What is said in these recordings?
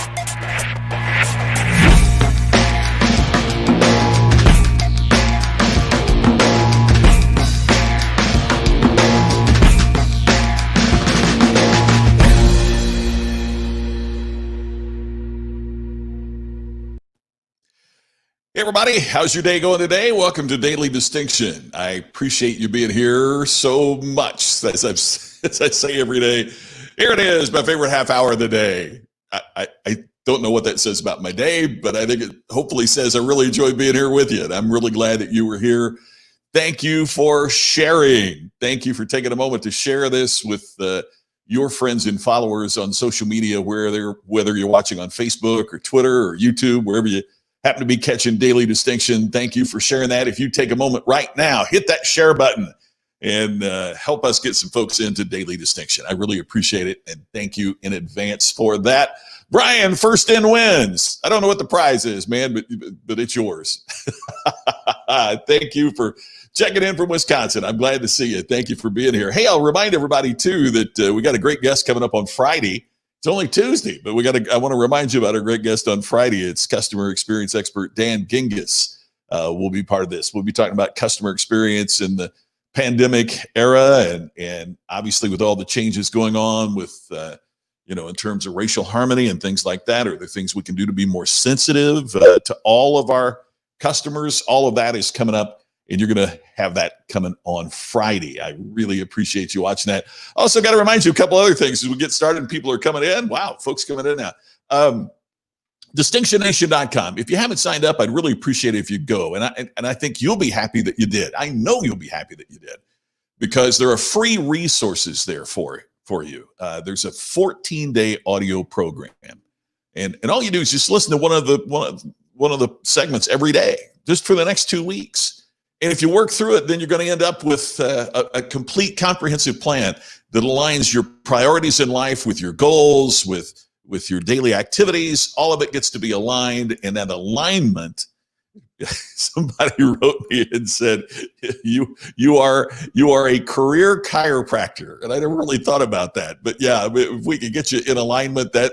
Hey everybody, how's your day going today? Welcome to Daily Distinction. I appreciate you being here so much. As I say every day, here it is, my favorite half hour of the day. I don't know what that says about my day, but I think it hopefully says I really enjoy being here with you. And I'm really glad that you were here. Thank you for sharing. Thank you for taking a moment to share this with your friends and followers on social media, whether you're watching on Facebook or Twitter or YouTube, wherever you happen to be catching Daily Distinction. Thank you for sharing that. If you take a moment right now, hit that share button and help us get some folks into Daily Distinction. I really appreciate it, and thank you in advance for that. Brian, first in wins. I don't know what the prize is, man, but it's yours. Thank you for checking in from Wisconsin. I'm glad to see you. Thank you for being here. Hey, I'll remind everybody, too, that we got a great guest coming up on Friday. It's only Tuesday, but I want to remind you about our great guest on Friday. It's customer experience expert Dan Gingiss will be part of this. We'll be talking about customer experience in the pandemic era, and obviously with all the changes going on with, in terms of racial harmony and things like that, or the things we can do to be more sensitive to all of our customers. All of that is coming up, and you're going to have that coming on Friday. I really appreciate you watching that. Also, got to remind you a couple other things as we get started and people are coming in. Wow, folks coming in now. DistinctionNation.com. If you haven't signed up, I'd really appreciate it if you go. And I think you'll be happy that you did. I know you'll be happy that you did, because there are free resources there for you. There's a 14-day audio program. And all you do is just listen to one of the segments every day, just for the next 2 weeks. And if you work through it, then you're going to end up with a complete comprehensive plan that aligns your priorities in life with your goals, with your daily activities. All of it gets to be aligned. And that alignment, somebody wrote me and said, you are a career chiropractor. And I never really thought about that. But yeah, if we could get you in alignment, that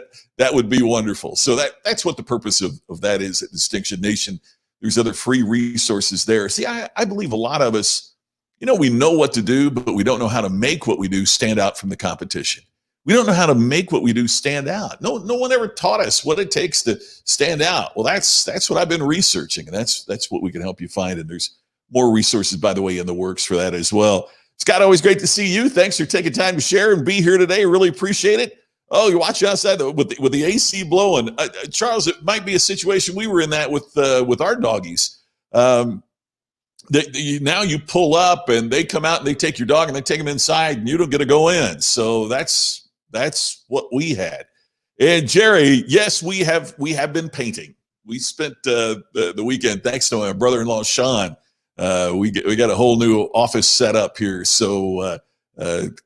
would be wonderful. So that's what the purpose of that is at Distinction Nation. There's other free resources there. See, I believe a lot of us, we know what to do, but we don't know how to make what we do stand out from the competition. We don't know how to make what we do stand out. No one ever taught us what it takes to stand out. Well, that's what I've been researching, and that's what we can help you find. And there's more resources, by the way, in the works for that as well. Scott, always great to see you. Thanks for taking time to share and be here today. Really appreciate it. Oh, you're watching outside with the AC blowing. Charles, it might be a situation we were in that with our doggies. Now you pull up and they come out and they take your dog and they take them inside and you don't get to go in. So that's what we had. And Jerry, yes, we have been painting. We spent the weekend, thanks to my brother-in-law Sean. We got a whole new office set up here. So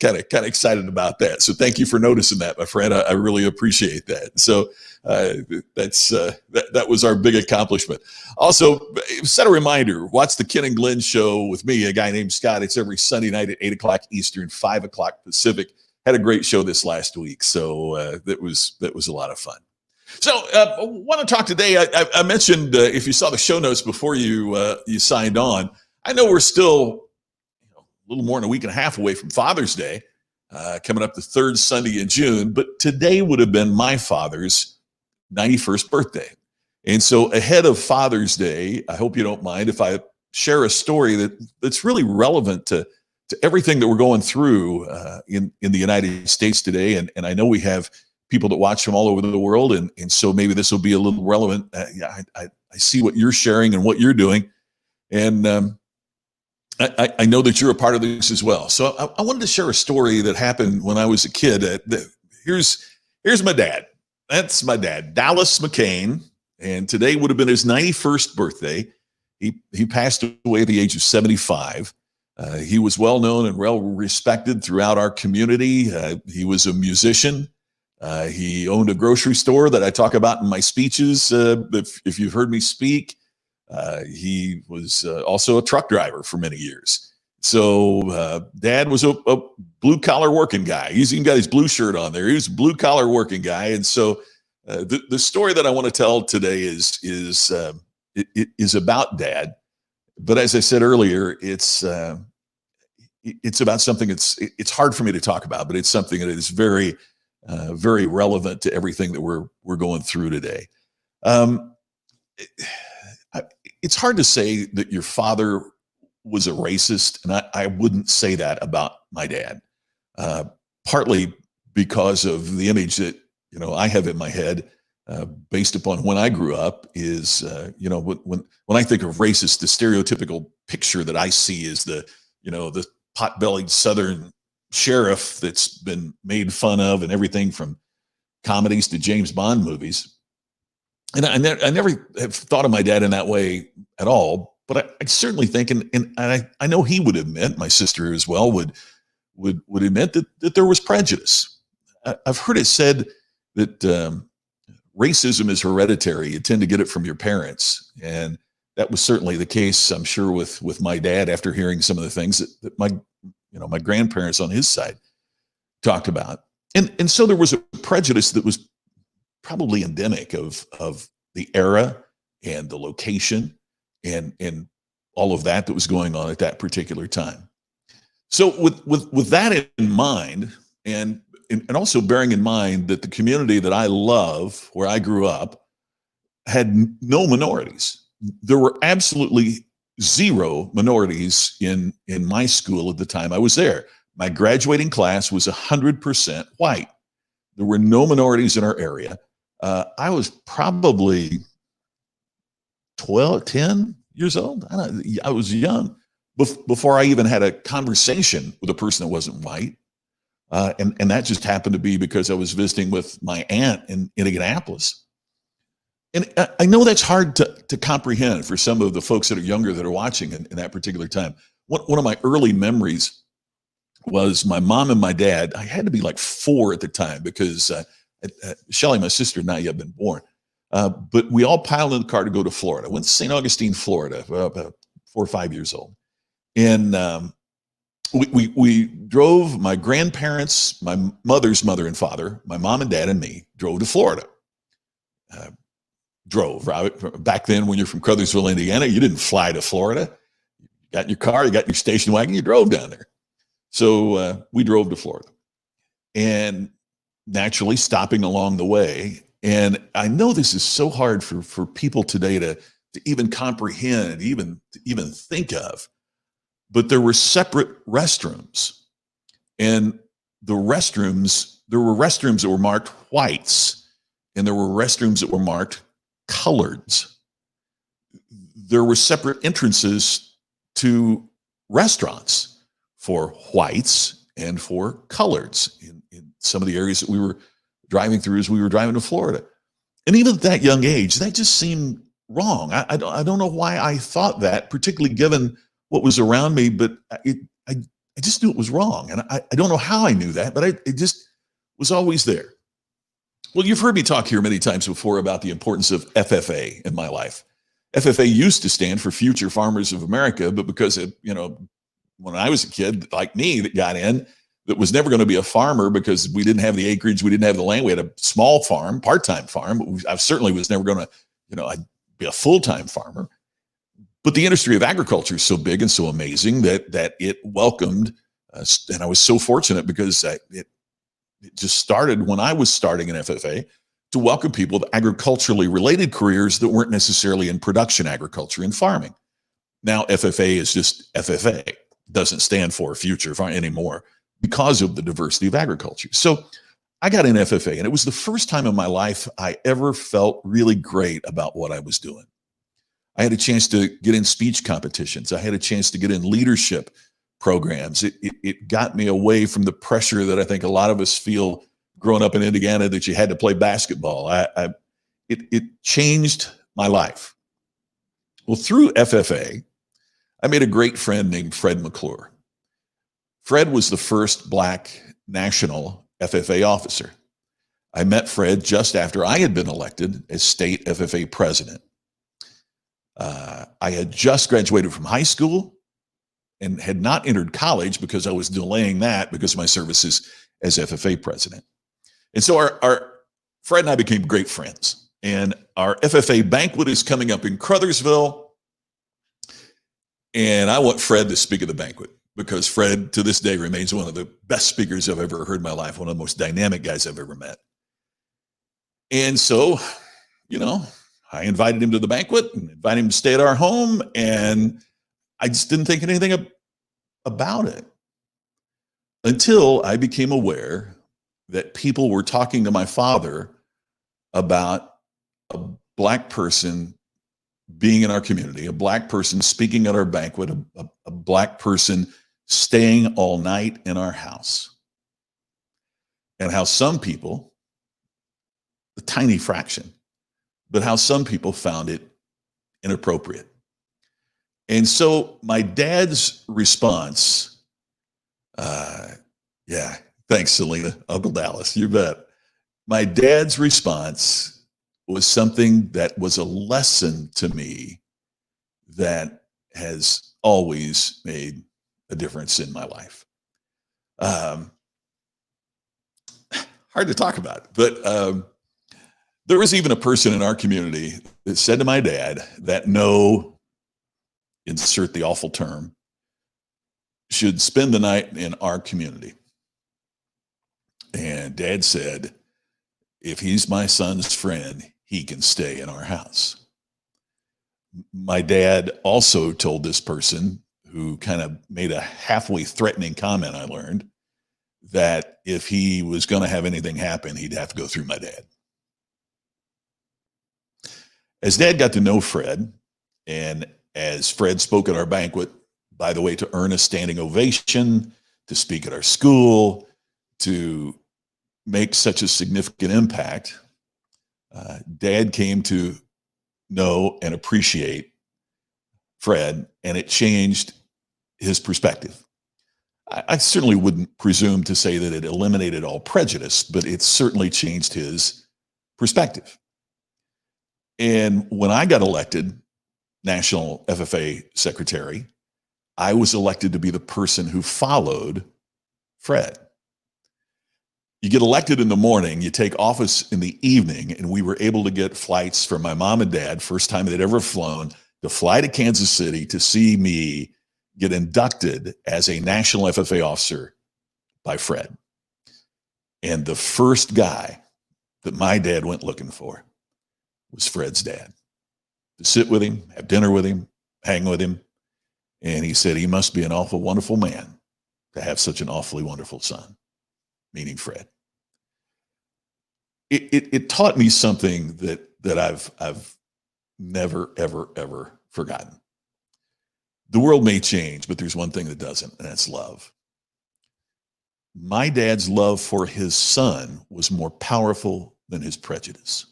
kind of excited about that. So thank you for noticing that, my friend. I really appreciate that. So that was our big accomplishment. Also, set a reminder, watch the Ken and Glenn show with me, a guy named Scott. It's every Sunday night at 8 o'clock Eastern, 5 o'clock Pacific. Had a great show this last week. So that was a lot of fun. So I want to talk today. I mentioned, if you saw the show notes before you signed on, I know we're still a little more than a week and a half away from Father's Day, coming up the third Sunday in June. But today would have been my father's 91st birthday. And so ahead of Father's Day, I hope you don't mind if I share a story that's really relevant to everything that we're going through in the United States today. And I know we have people that watch from all over the world. And so maybe this will be a little relevant. I see what you're sharing and what you're doing. And I know that you're a part of this as well. So I wanted to share a story that happened when I was a kid. Here's my dad. That's my dad, Dallas McCain. And today would have been his 91st birthday. He passed away at the age of 75. He was well known and well respected throughout our community. He was a musician. He owned a grocery store that I talk about in my speeches. If you've heard me speak, he was also a truck driver for many years. So Dad was a blue collar working guy. He's even got his blue shirt on there. He was a blue collar working guy. And so The story that I want to tell today is about Dad, but as I said earlier, it's about something it's hard for me to talk about, but it's something that is very relevant to everything that we're going through today. Um, it's hard to say that your father was a racist, and I wouldn't say that about my dad. Uh, Partly because of the image that I have in my head, based upon when I grew up, is when I think of racist, the stereotypical picture that I see is the pot-bellied Southern sheriff that's been made fun of and everything from comedies to James Bond movies. And I never have thought of my dad in that way at all. But I certainly think, and I know he would admit, my sister as well would admit that there was prejudice. I've heard it said that racism is hereditary. You tend to get it from your parents, and that was certainly the case, I'm sure, with my dad, after hearing some of the things that my grandparents on his side talked about. And so there was a prejudice that was probably endemic of the era and the location and all of that was going on at that particular time. So with that in mind, and also bearing in mind that the community that I love, where I grew up, had no minorities. There were absolutely zero minorities in my school at the time I was there. My graduating class was 100% white. There were no minorities in our area. I was probably 10 years old. I was young before I even had a conversation with a person that wasn't white. And that just happened to be because I was visiting with my aunt in Indianapolis. And I know that's hard to comprehend for some of the folks that are younger that are watching in that particular time. One of my early memories was my mom and my dad. I had to be like 4 at the time because Shelly, my sister, had not yet been born. But we all piled in the car to go to Florida. Went to St. Augustine, Florida, about 4 or 5 years old. And we drove, my grandparents, my mother's mother and father, my mom and dad and me drove to Florida. Drove, right? Back then, when you're from Crothersville, Indiana, you didn't fly to Florida. You got in your car, you got in your station wagon, you drove down there. So we drove to Florida, and naturally stopping along the way. And I know this is so hard for people today to even comprehend, even think of, but there were separate restrooms, and there were restrooms that were marked whites, and there were restrooms that were marked coloreds. There were separate entrances to restaurants for whites and for coloreds in some of the areas that we were driving through as we were driving to Florida. And even at that young age, that just seemed wrong. I don't know why I thought that, particularly given what was around me, but I just knew it was wrong. And I don't know how I knew that, but it just was always there. Well, you've heard me talk here many times before about the importance of FFA in my life. FFA used to stand for Future Farmers of America, but because when I was a kid like me that got in, that was never going to be a farmer because we didn't have the acreage, we didn't have the land. We had a small farm, part-time farm, but I certainly was never going to, I'd be a full-time farmer. But the industry of agriculture is so big and so amazing that it welcomed, and I was so fortunate because it just started when I was starting in FFA to welcome people with agriculturally related careers that weren't necessarily in production agriculture and farming. Now FFA is just FFA, doesn't stand for Future Farm anymore because of the diversity of agriculture. So I got in FFA, and it was the first time in my life I ever felt really great about what I was doing. I had a chance to get in speech competitions. I had a chance to get in leadership programs. It got me away from the pressure that I think a lot of us feel growing up in Indiana that you had to play basketball. It changed my life. Well, through FFA, I made a great friend named Fred McClure. Fred was the first Black national FFA officer. I met Fred just after I had been elected as state FFA president. I had just graduated from high school and had not entered college because I was delaying that because of my services as FFA president. And so our Fred and I became great friends. And our FFA banquet is coming up in Crothersville. And I want Fred to speak at the banquet because Fred, to this day, remains one of the best speakers I've ever heard in my life, one of the most dynamic guys I've ever met. And so, I invited him to the banquet and invited him to stay at our home. And I just didn't think anything about it until I became aware that people were talking to my father about a Black person being in our community, a Black person speaking at our banquet, a Black person staying all night in our house. And how some people, a tiny fraction, but how some people found it inappropriate. And so my dad's response, thanks, Selena, Uncle Dallas, you bet. My dad's response was something that was a lesson to me that has always made a difference in my life. Hard to talk about, but there was even a person in our community that said to my dad that no, insert the awful term, should spend the night in our community. And Dad said, if he's my son's friend, he can stay in our house. My dad also told this person, who kind of made a halfway threatening comment, I learned, that if he was going to have anything happen, he'd have to go through my dad. As Dad got to know Fred, and as Fred spoke at our banquet, by the way, to earn a standing ovation, to speak at our school, to make such a significant impact, Dad came to know and appreciate Fred, and it changed his perspective. I certainly wouldn't presume to say that it eliminated all prejudice, but it certainly changed his perspective. And when I got elected National FFA Secretary, I was elected to be the person who followed Fred. You get elected in the morning, you take office in the evening, and we were able to get flights from my mom and dad, first time they'd ever flown, to fly to Kansas City to see me get inducted as a National FFA officer by Fred. And the first guy that my dad went looking for was Fred's dad. To sit with him, have dinner with him, hang with him. And he said he must be an awful wonderful man to have such an awfully wonderful son, meaning Fred. It taught me something that I've never, ever, ever forgotten. The world may change, but there's one thing that doesn't, and that's love. My dad's love for his son was more powerful than his prejudice.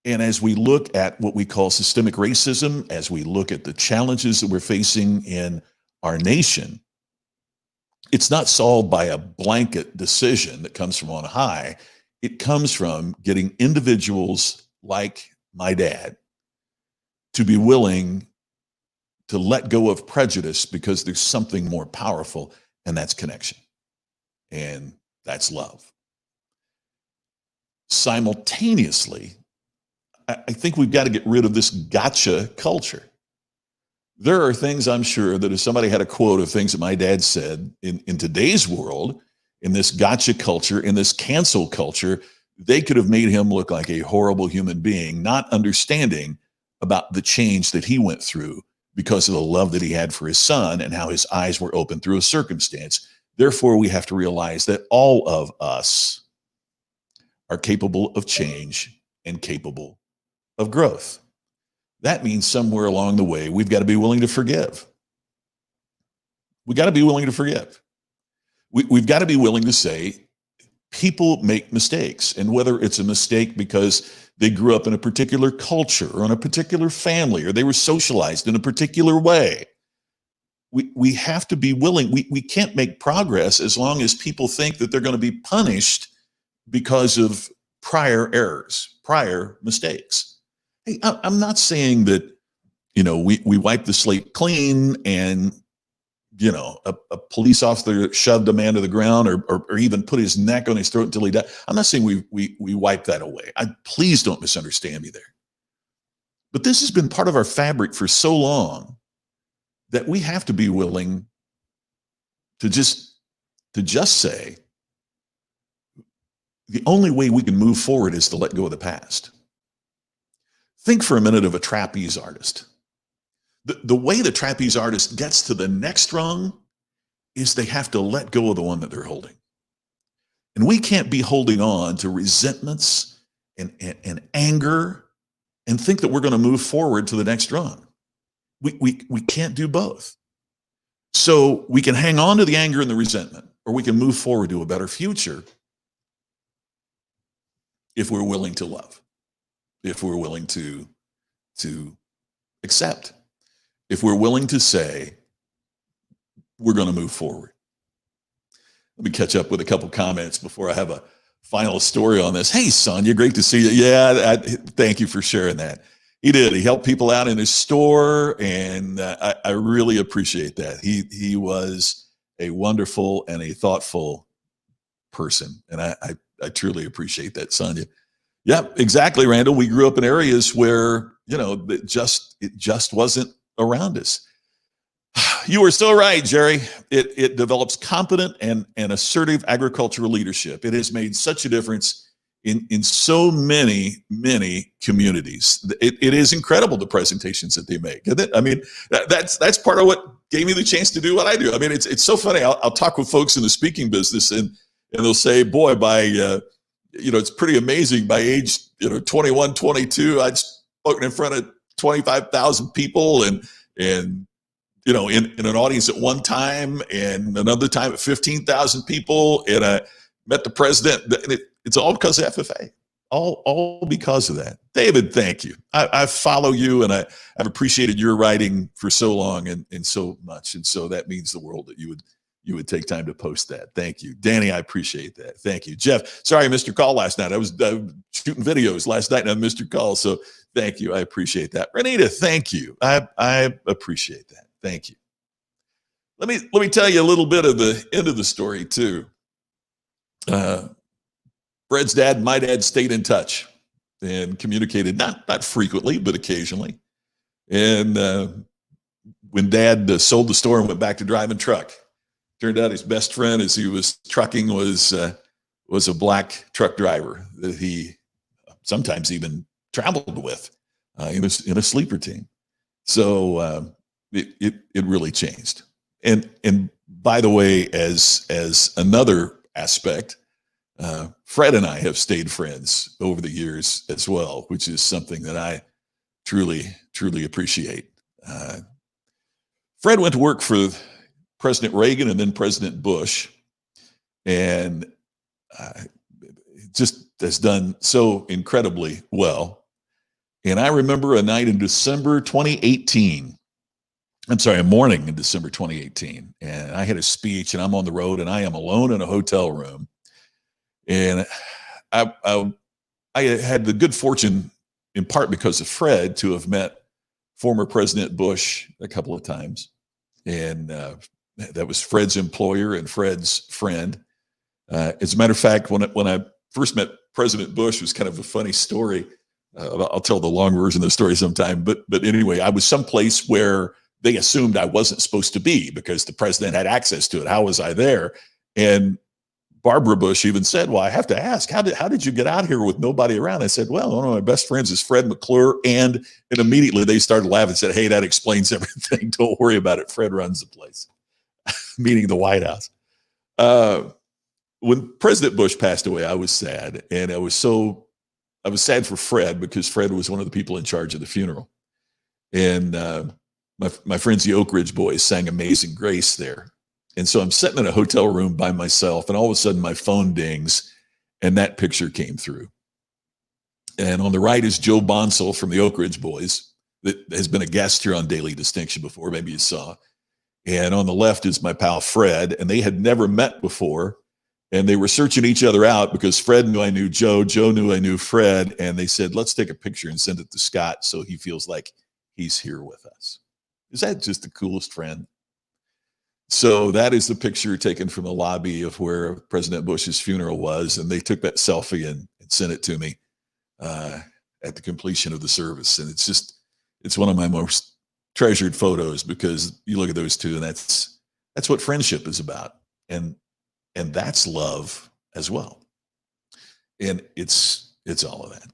And as we look at what we call systemic racism, as we look at the challenges that we're facing in our nation, it's not solved by a blanket decision that comes from on high. It comes from getting individuals like my dad to be willing to let go of prejudice because there's something more powerful, and that's connection. And that's love. Simultaneously, I think we've got to get rid of this gotcha culture. There are things, I'm sure, that if somebody had a quote of things that my dad said in today's world, in this gotcha culture, in this cancel culture, they could have made him look like a horrible human being, not understanding about the change that he went through because of the love that he had for his son and how his eyes were open through a circumstance. Therefore, we have to realize that all of us are capable of change and capable of growth. That means somewhere along the way, we've got to be willing to forgive. We got to be willing to forgive. We've got to be willing to say, people make mistakes. And whether it's a mistake because they grew up in a particular culture or in a particular family, or they were socialized in a particular way, we have to be willing. We can't make progress as long as people think that they're going to be punished because of prior errors, prior mistakes. Hey, I'm not saying that, we wipe the slate clean and a police officer shoved a man to the ground or even put his neck on his throat until he died. I'm not saying we wipe that away. Please don't misunderstand me there. But this has been part of our fabric for so long that we have to be willing to just say the only way we can move forward is to let go of the past. Think for a minute of a trapeze artist. The way the trapeze artist gets to the next rung is they have to let go of the one that they're holding. And we can't be holding on to resentments and anger and think that we're going to move forward to the next rung. We can't do both. So we can hang on to the anger and the resentment, or we can move forward to a better future if we're willing to love, if we're willing to accept, if we're willing to say, we're going to move forward. Let me catch up with a couple comments before I have a final story on this. Hey, Sonia, great to see you. Yeah, thank you for sharing that. He did. He helped people out in his store, and I really appreciate that. He was a wonderful and a thoughtful person, and I truly appreciate that, Sonia. Yeah, exactly, Randall. We grew up in areas where it just wasn't around us. You were so right, Jerry. It develops competent and assertive agricultural leadership. It has made such a difference in so many communities. It is incredible, the presentations that they make, isn't it? I mean, that's part of what gave me the chance to do what I do. I mean, it's so funny. I'll talk with folks in the speaking business, and they'll say, boy, by it's pretty amazing. By age 21, 22, I'd spoken in front of 25,000 people, and in an audience at one time, and another time at 15,000 people, and I met the president. It's all because of FFA, all because of that. David, thank you. I follow you, and I've appreciated your writing for so long and so much, and so that means the world that you would take time to post that. Thank you. Danny, I appreciate that. Thank you. Jeff, sorry I missed your call last night. I was shooting videos last night and I missed your call, so thank you. I appreciate that. Renita, thank you. I appreciate that. Thank you. Let me tell you a little bit of the end of the story too. Fred's dad and my dad stayed in touch and communicated, not frequently, but occasionally. And when Dad sold the store and went back to driving truck, turned out his best friend as he was trucking was a black truck driver that he sometimes even traveled with in a sleeper team. So it really changed. And by the way, as another aspect, Fred and I have stayed friends over the years as well, which is something that I truly appreciate. Fred went to work for President Reagan and then President Bush, and just has done so incredibly well. And I remember a night in December 2018. I'm sorry, a morning in December 2018. And I had a speech, and I'm on the road, and I am alone in a hotel room. And I had the good fortune, in part because of Fred, to have met former President Bush a couple of times. And that was Fred's employer and Fred's friend. As a matter of fact, when I first met President Bush, it was kind of a funny story. I'll tell the long version of the story sometime. But anyway, I was someplace where they assumed I wasn't supposed to be because the president had access to it. How was I there? And Barbara Bush even said, well, I have to ask, how did you get out here with nobody around? I said, well, one of my best friends is Fred McClure. And immediately they started laughing and said, hey, that explains everything. Don't worry about it. Fred runs the place, meaning the White House. When President Bush passed away, I was sad. And I was sad for Fred because Fred was one of the people in charge of the funeral. And my friends, the Oak Ridge Boys, sang Amazing Grace there. And so I'm sitting in a hotel room by myself, and all of a sudden my phone dings, and that picture came through. And on the right is Joe Bonsall from the Oak Ridge Boys, that has been a guest here on Daily Distinction before, maybe you saw. And on the left is my pal Fred, and they had never met before, and they were searching each other out because Fred knew I knew Joe, Joe knew I knew Fred, and they said, let's take a picture and send it to Scott so he feels like he's here with us. Is that just the coolest friend? So that is the picture taken from the lobby of where President Bush's funeral was. And they took that selfie and sent it to me at the completion of the service. And it's one of my most treasured photos, because you look at those two, and that's what friendship is about. And that's love as well. And it's all of that.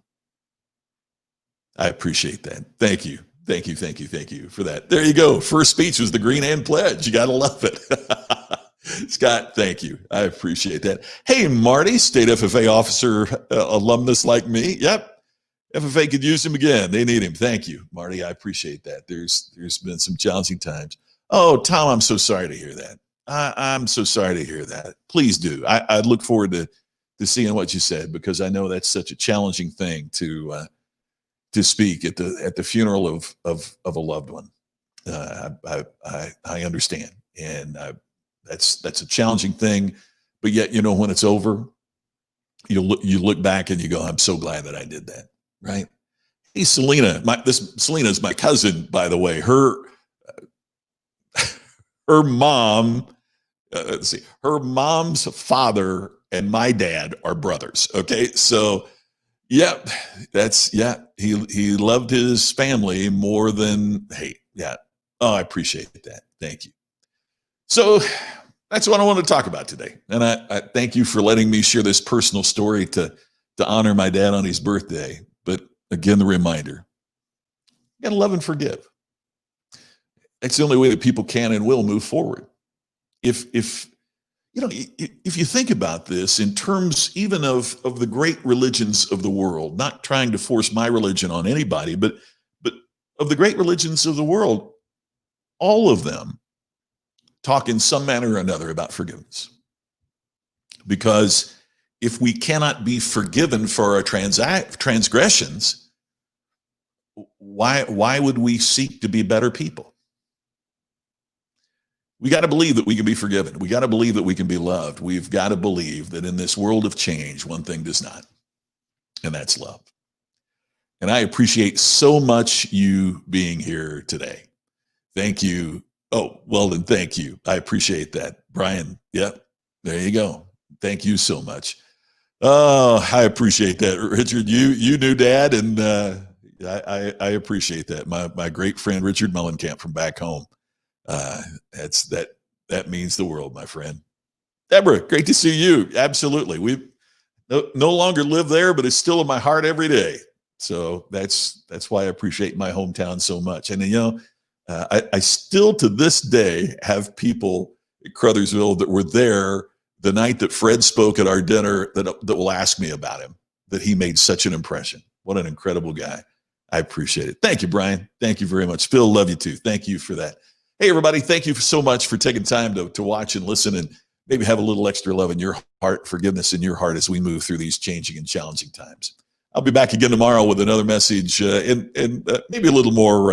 I appreciate that. Thank you. Thank you for that. There you go. First speech was the Green Hand Pledge. You got to love it. Scott, thank you. I appreciate that. Hey, Marty, state FFA officer, alumnus like me. Yep. FFA could use him again. They need him. Thank you, Marty. I appreciate that. There's been some challenging times. Oh, Tom, I'm so sorry to hear that. I'm so sorry to hear that. Please do. I look forward to seeing what you said, because I know that's such a challenging thing to speak at the funeral of a loved one. I understand, and that's a challenging thing. But yet, when it's over, you look back and you go, I'm so glad that I did that. Right? Hey, Selena, Selena's my cousin, by the way. Her mom, let's see, her mom's father and my dad are brothers. Okay, so. Yep, he loved his family more than hate. Yeah. Oh, I appreciate that. Thank you. So that's what I want to talk about today. And I thank you for letting me share this personal story to honor my dad on his birthday. But again, the reminder, you got to love and forgive. That's the only way that people can and will move forward. If you think about this in terms even of the great religions of the world, not trying to force my religion on anybody, but of the great religions of the world, all of them talk in some manner or another about forgiveness. Because if we cannot be forgiven for our transgressions, why would we seek to be better people? We got to believe that we can be forgiven. We got to believe that we can be loved. We've got to believe that in this world of change, one thing does not, and that's love. And I appreciate so much you being here today. Thank you. Oh, well then, thank you. I appreciate that. Brian, yep, there you go. Thank you so much. Oh, I appreciate that. Richard, you knew Dad, and I appreciate that. My great friend, Richard Mellencamp from back home. That means the world, my friend. Deborah, great to see you. Absolutely. We no longer live there, but it's still in my heart every day. So that's why I appreciate my hometown so much. And I still to this day have people at Crothersville that were there the night that Fred spoke at our dinner that will ask me about him, that he made such an impression. What an incredible guy. I appreciate it. Thank you, Brian. Thank you very much. Phil, love you too. Thank you for that. Hey, everybody, thank you so much for taking time to watch and listen, and maybe have a little extra love in your heart, forgiveness in your heart as we move through these changing and challenging times. I'll be back again tomorrow with another message and maybe a little more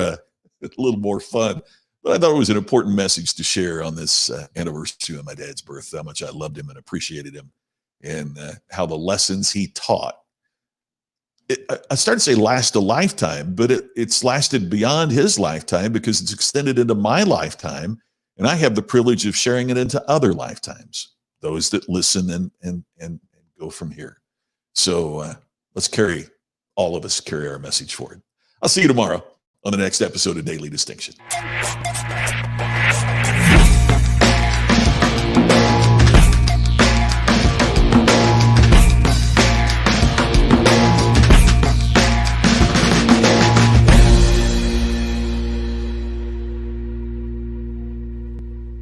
fun. But I thought it was an important message to share on this anniversary of my dad's birth, how much I loved him and appreciated him, and how the lessons he taught, I started to say last a lifetime, but it's lasted beyond his lifetime, because it's extended into my lifetime, and I have the privilege of sharing it into other lifetimes, those that listen and go from here. So let's all of us carry our message forward. I'll see you tomorrow on the next episode of Daily Distinction.